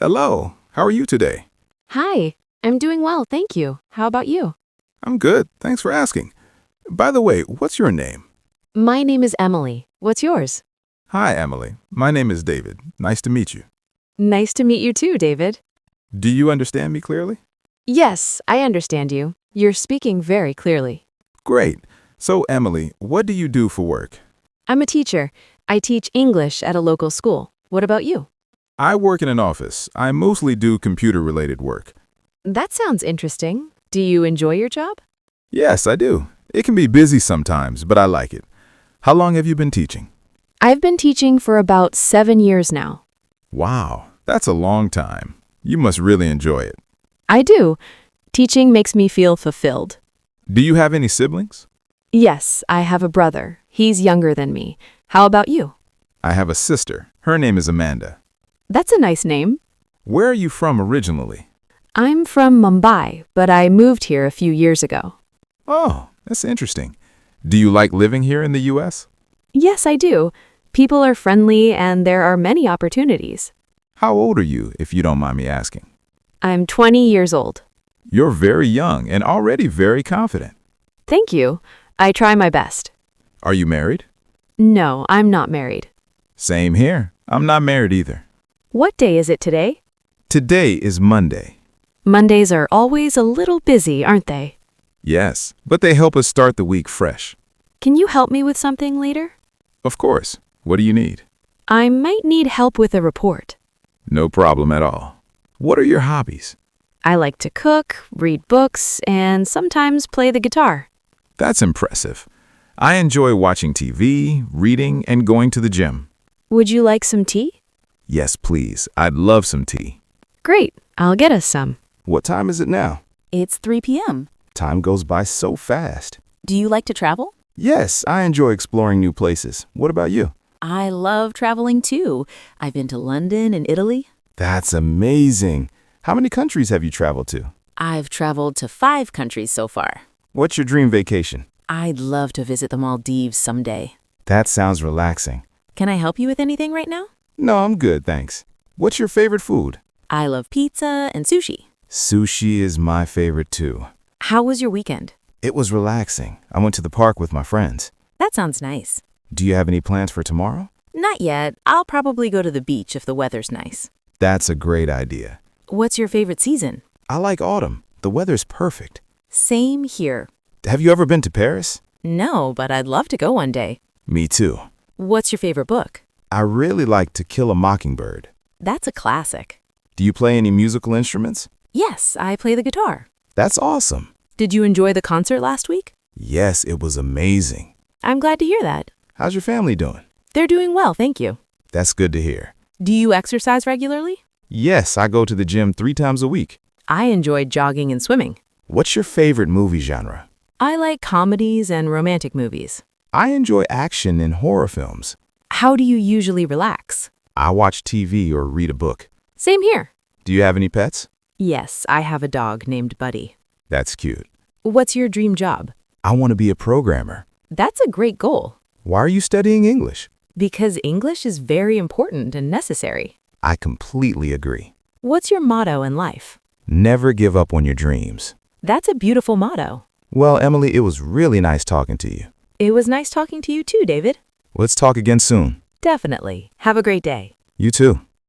Hello, how are you today? Hi, I'm doing well, thank you. How about you? I'm good, thanks for asking. By the way, what's your name? My name is Emily. What's yours? Hi, Emily. My name is David. Nice to meet you. Nice to meet you too, David. Do you understand me clearly? Yes, I understand you. You're speaking very clearly. Great. So, Emily, what do you do for work? I'm a teacher. I teach English at a local school. What about you? I work in an office. I mostly do computer-related work. That sounds interesting. Do you enjoy your job? Yes, I do. It can be busy sometimes, but I like it. How long have you been teaching? I've been teaching for about 7 years now. Wow, that's a long time. You must really enjoy it. I do. Teaching makes me feel fulfilled. Do you have any siblings? Yes, I have a brother. He's younger than me. How about you? I have a sister. Her name is Amanda. That's a nice name. Where are you from originally? I'm from Mumbai, but I moved here a few years ago. Oh, that's interesting. Do you like living here in the U.S.? Yes, I do. People are friendly and there are many opportunities. How old are you, if you don't mind me asking? I'm 20 years old. You're very young and already very confident. Thank you. I try my best. Are you married? No, I'm not married. Same here. I'm not married either. What day is it today? Today is Monday. Mondays are always a little busy, aren't they? Yes, but they help us start the week fresh. Can you help me with something later? Of course. What do you need? I might need help with a report. No problem at all. What are your hobbies? I like to cook, read books, and sometimes play the guitar. That's impressive. I enjoy watching TV, reading, and going to the gym. Would you like some tea? Yes, please. I'd love some tea. Great, I'll get us some. What time is it now? It's 3 p.m. Time goes by so fast. Do you like to travel? Yes, I enjoy exploring new places. What about you? I love traveling too. I've been to London and Italy. That's amazing. How many countries have you traveled to? I've traveled to 5 countries so far. What's your dream vacation? I'd love to visit the Maldives someday. That sounds relaxing. Can I help you with anything right now? No, I'm good, thanks. What's your favorite food? I love pizza and sushi. Sushi is my favorite too. How was your weekend? It was relaxing. I went to the park with my friends. That sounds nice. Do you have any plans for tomorrow? Not yet. I'll probably go to the beach if the weather's nice. That's a great idea. What's your favorite season? I like autumn. The weather's perfect. Same here. Have you ever been to Paris? No, but I'd love to go one day. Me too. What's your favorite book? I really like To Kill a Mockingbird. That's a classic. Do you play any musical instruments? Yes, I play the guitar. That's awesome. Did you enjoy the concert last week? Yes, it was amazing. I'm glad to hear that. How's your family doing? They're doing well, thank you. That's good to hear. Do you exercise regularly? Yes, I go to the gym 3 times a week. I enjoy jogging and swimming. What's your favorite movie genre? I like comedies and romantic movies. I enjoy action and horror films. How do you usually relax? I watch TV or read a book. Same here. Do you have any pets? Yes, I have a dog named Buddy. That's cute. What's your dream job? I want to be a programmer. That's a great goal. Why are you studying English? Because English is very important and necessary. I completely agree. What's your motto in life? Never give up on your dreams. That's a beautiful motto. Well, Emily, it was really nice talking to you. It was nice talking to you too, David. Let's talk again soon. Definitely. Have a great day. You too.